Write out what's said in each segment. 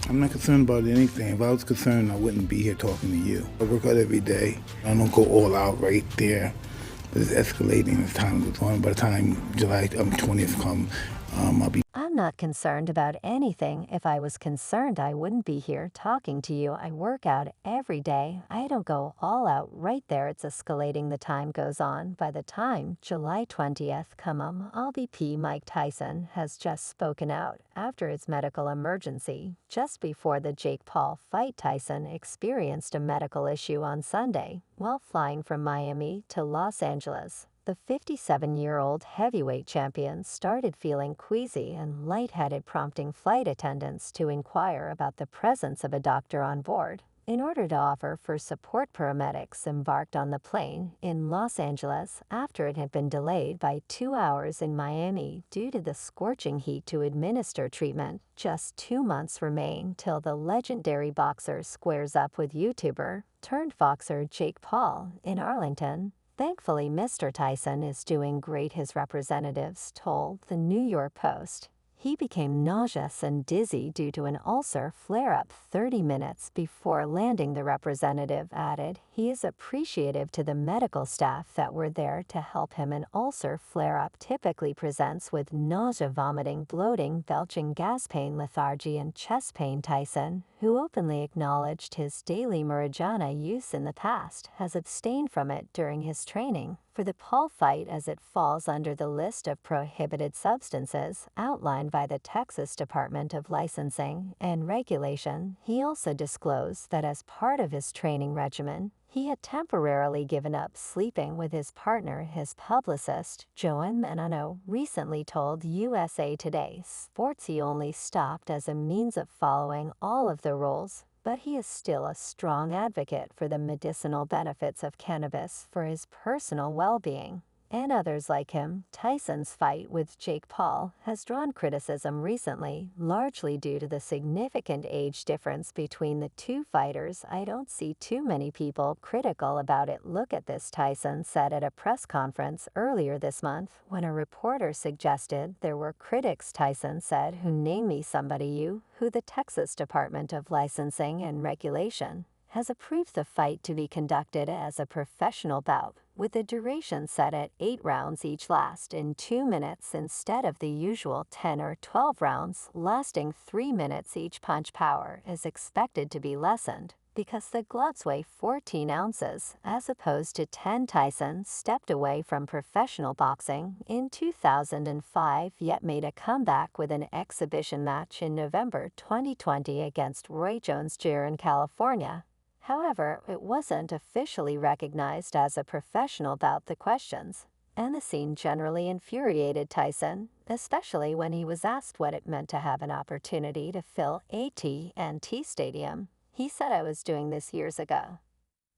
I'm not concerned about anything. If I was concerned, I wouldn't be here talking to you. I work out every day. I don't go all out right there. But it's escalating as time goes on. By the time July 20th come, I'll be. I'm not concerned about anything. If I was concerned, I wouldn't be here talking to you. I work out every day. I don't go all out right there. It's escalating the time goes on. By the time July 20th come, I'll be P. Mike Tyson has just spoken out after his medical emergency. Just before the Jake Paul fight, Tyson experienced a medical issue on Sunday while flying from Miami to Los Angeles. The 57-year-old heavyweight champion started feeling queasy and lightheaded, prompting flight attendants to inquire about the presence of a doctor on board. In order to offer for support, paramedics embarked on the plane in Los Angeles after it had been delayed by 2 hours in Miami due to the scorching heat to administer treatment. Just 2 months remain till the legendary boxer squares up with YouTuber turned boxer Jake Paul in Arlington. Thankfully, Mr. Tyson is doing great, his representatives told the New York Post. He became nauseous and dizzy due to an ulcer flare-up 30 minutes before landing, the representative added. He is appreciative to the medical staff that were there to help him. An ulcer flare-up typically presents with nausea, vomiting, bloating, belching, gas, pain, lethargy, and chest pain. Tyson, who openly acknowledged his daily marijuana use in the past, has abstained from it during his training for the Paul fight as it falls under the list of prohibited substances outlined by the Texas Department of Licensing and Regulation. He also disclosed that as part of his training regimen, he had temporarily given up sleeping with his partner. His publicist, Joan Menano, recently told USA Today Sports he only stopped as a means of following all of the rules, but he is still a strong advocate for the medicinal benefits of cannabis for his personal well-being. And others like him. Tyson's fight with Jake Paul has drawn criticism recently, largely due to the significant age difference between the two fighters. I don't see too many people critical about it. Look at this, Tyson said at a press conference earlier this month when a reporter suggested there were critics. Tyson said, "Who name me somebody who the Texas Department of Licensing and Regulation has approved the fight to be conducted as a professional bout, with the duration set at 8 rounds, each last in 2 minutes instead of the usual 10 or 12 rounds lasting 3 minutes each. Punch power is expected to be lessened because the gloves weigh 14 ounces as opposed to 10. Tyson stepped away from professional boxing in 2005, yet made a comeback with an exhibition match in November 2020 against Roy Jones Jr. in California. However, it wasn't officially recognized as a professional bout. The questions and the scene generally infuriated Tyson, especially when he was asked what it meant to have an opportunity to fill AT&T Stadium. He said, "I was doing this years ago.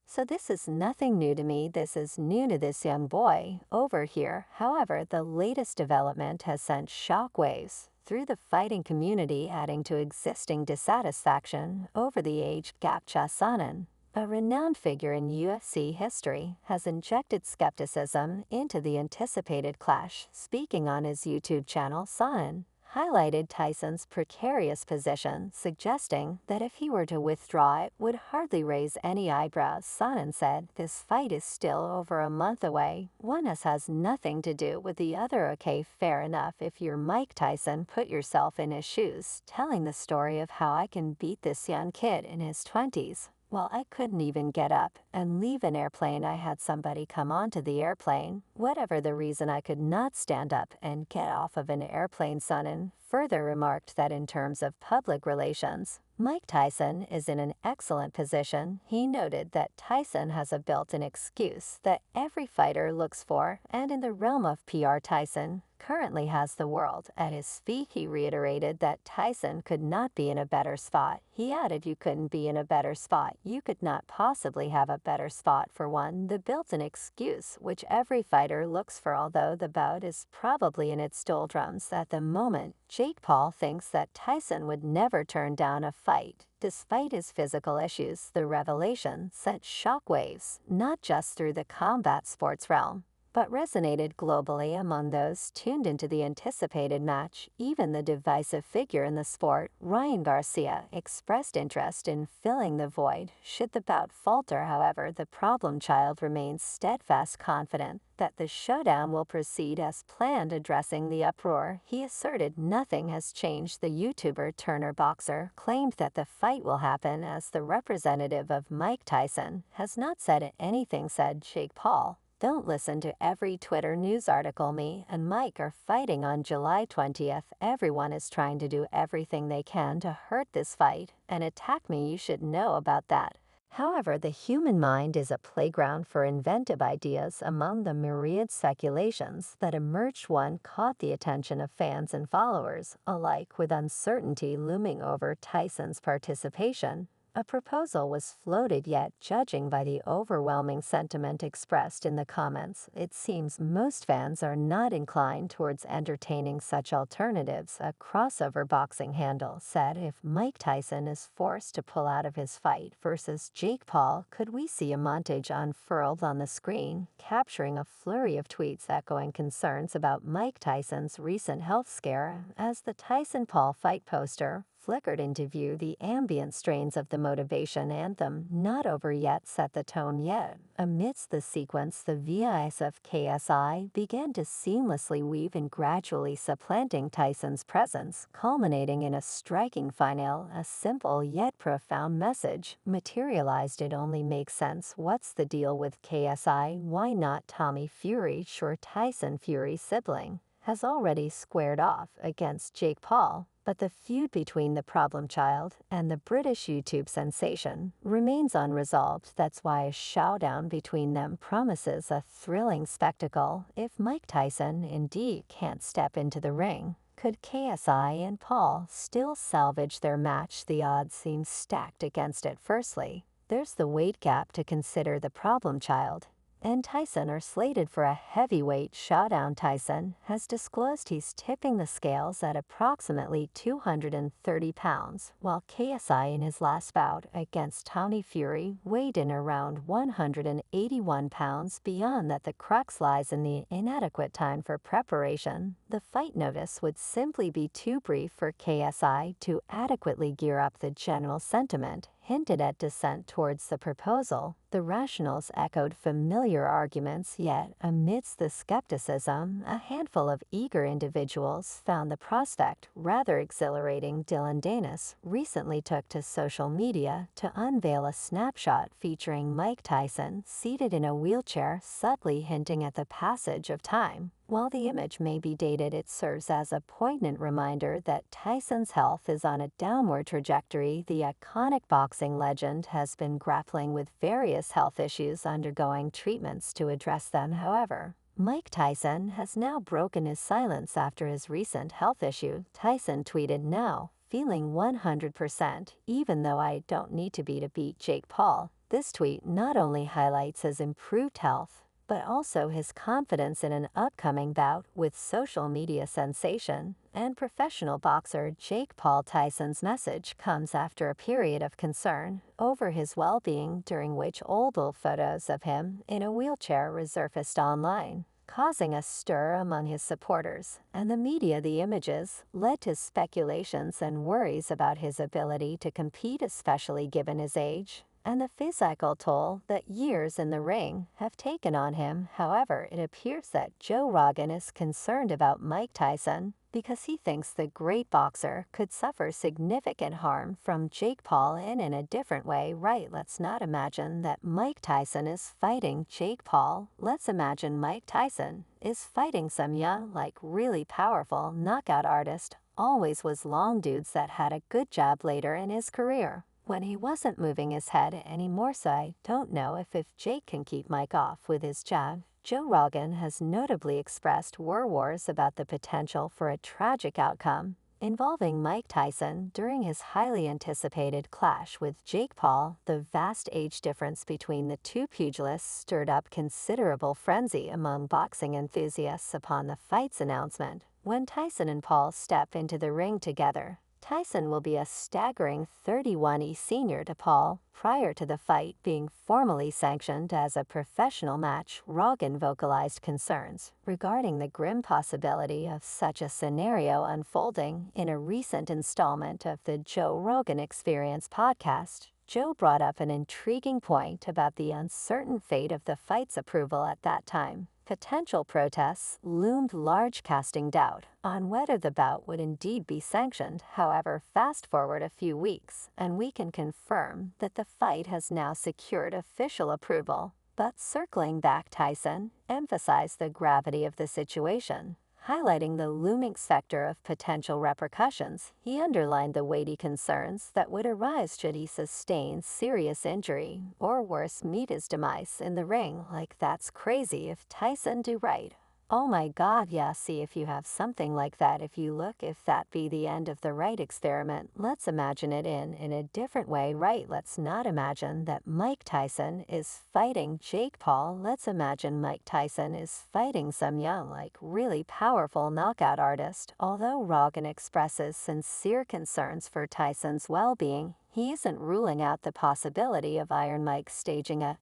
So this is nothing new to me. This is new to this young boy over here." However, the latest development has sent shockwaves through the fighting community, adding to existing dissatisfaction over the age gap. Sonnen, a renowned figure in UFC history, has injected skepticism into the anticipated clash. Speaking on his YouTube channel, Sonnen highlighted Tyson's precarious position, suggesting that if he were to withdraw, it would hardly raise any eyebrows. Sonnen said, "This fight is still over a month away. One has nothing to do with the other. Okay, fair enough. If you're Mike Tyson, put yourself in his shoes, telling the story of how I can beat this young kid in his 20s. Well, I couldn't even get up and leave an airplane. I had somebody come onto the airplane. Whatever the reason, I could not stand up and get off of an airplane." Sonnen further remarked that in terms of public relations, Mike Tyson is in an excellent position. He noted that Tyson has a built-in excuse that every fighter looks for, and in the realm of PR, Tyson currently has the world at his feet. He reiterated that Tyson could not be in a better spot. He added, "You couldn't be in a better spot. You could not possibly have a better spot for one. The built-in excuse which every fighter looks for, although the bout is probably in its doldrums at the moment." Jake Paul thinks that Tyson would never turn down a fight, despite his physical issues. The revelation sent shockwaves, not just through the combat sports realm, but resonated globally among those tuned into the anticipated match. Even the divisive figure in the sport, Ryan Garcia, expressed interest in filling the void. Should the bout falter, however, the problem child remains steadfast confident that the showdown will proceed as planned. Addressing the uproar, he asserted nothing has changed. The YouTuber Turner Boxer claimed that the fight will happen as the representative of Mike Tyson has not said anything. Said Jake Paul, "Don't listen to every Twitter news article. Me and Mike are fighting on July 20th. Everyone is trying to do everything they can to hurt this fight and attack me. You should know about that." However, the human mind is a playground for inventive ideas. Among the myriad speculations that emerged, one caught the attention of fans and followers alike. With uncertainty looming over Tyson's participation, a proposal was floated, yet judging by the overwhelming sentiment expressed in the comments, it seems most fans are not inclined towards entertaining such alternatives. A crossover boxing handle said, "If Mike Tyson is forced to pull out of his fight versus Jake Paul, could we see a montage unfurled on the screen, capturing a flurry of tweets echoing concerns about Mike Tyson's recent health scare?" As the Tyson-Paul fight poster flickered into view, the ambient strains of the motivation anthem, "Not Over Yet," set the tone. Yet amidst the sequence, the VIs of KSI began to seamlessly weave in, gradually supplanting Tyson's presence, culminating in a striking finale. A simple yet profound message materialized. It only makes sense. What's the deal with KSI? Why not Tommy Fury? Sure, Tyson Fury's sibling has already squared off against Jake Paul, but the feud between the problem child and the British YouTube sensation remains unresolved. That's why a showdown between them promises a thrilling spectacle. If Mike Tyson indeed can't step into the ring, could KSI and Paul still salvage their match? The odds seem stacked against it. Firstly, there's the weight gap to consider. The problem child and Tyson are slated for a heavyweight showdown. Tyson has disclosed he's tipping the scales at approximately 230 pounds, while KSI in his last bout against Tommy Fury weighed in around 181 pounds. Beyond that, the crux lies in the inadequate time for preparation. The fight notice would simply be too brief for KSI to adequately gear up. The general sentiment hinted at dissent towards the proposal. The rationals echoed familiar arguments, yet amidst the skepticism, a handful of eager individuals found the prospect rather exhilarating. Dylan Danis recently took to social media to unveil a snapshot featuring Mike Tyson seated in a wheelchair, subtly hinting at the passage of time. While the image may be dated, it serves as a poignant reminder that Tyson's health is on a downward trajectory. The iconic boxing legend has been grappling with various health issues, undergoing treatments to address them. However, Mike Tyson has now broken his silence after his recent health issue. Tyson tweeted, "Now, feeling 100%, even though I don't need to be to beat Jake Paul." This tweet not only highlights his improved health, but also his confidence in an upcoming bout with social media sensation and professional boxer Jake Paul. Tyson's message comes after a period of concern over his well-being, during which old photos of him in a wheelchair resurfaced online, causing a stir among his supporters and the media. The images led to speculations and worries about his ability to compete, especially given his age and the physical toll that years in the ring have taken on him. However, it appears that Joe Rogan is concerned about Mike Tyson because he thinks the great boxer could suffer significant harm from Jake Paul in a different way. Right, let's not imagine that Mike Tyson is fighting Jake Paul. Let's imagine Mike Tyson is fighting some young, really powerful knockout artist. Always was long dudes that had a good job later in his career, when he wasn't moving his head anymore. So I don't know if Jake can keep Mike off with his jab. Joe Rogan has notably expressed worries about the potential for a tragic outcome involving Mike Tyson during his highly anticipated clash with Jake Paul. The vast age difference between the two pugilists stirred up considerable frenzy among boxing enthusiasts upon the fight's announcement. When Tyson and Paul step into the ring together, Tyson will be a staggering 31 senior to Paul. Prior to the fight being formally sanctioned as a professional match, Rogan vocalized concerns regarding the grim possibility of such a scenario unfolding. In a recent installment of the Joe Rogan Experience podcast, Joe brought up an intriguing point about the uncertain fate of the fight's approval at that time. Potential protests loomed large, casting doubt on whether the bout would indeed be sanctioned. However, fast forward a few weeks, and we can confirm that the fight has now secured official approval. But circling back, Tyson emphasized the gravity of the situation. Highlighting the looming specter of potential repercussions, he underlined the weighty concerns that would arise should he sustain serious injury, or worse, meet his demise in the ring. Like, that's crazy if Tyson do right. Oh my god, yeah, see if you have something like that. If that be the end of the right experiment, let's imagine it in a different way, right? Let's not imagine that Mike Tyson is fighting Jake Paul. Let's imagine Mike Tyson is fighting some young, really powerful knockout artist. Although Rogan expresses sincere concerns for Tyson's well-being, he isn't ruling out the possibility of Iron Mike staging a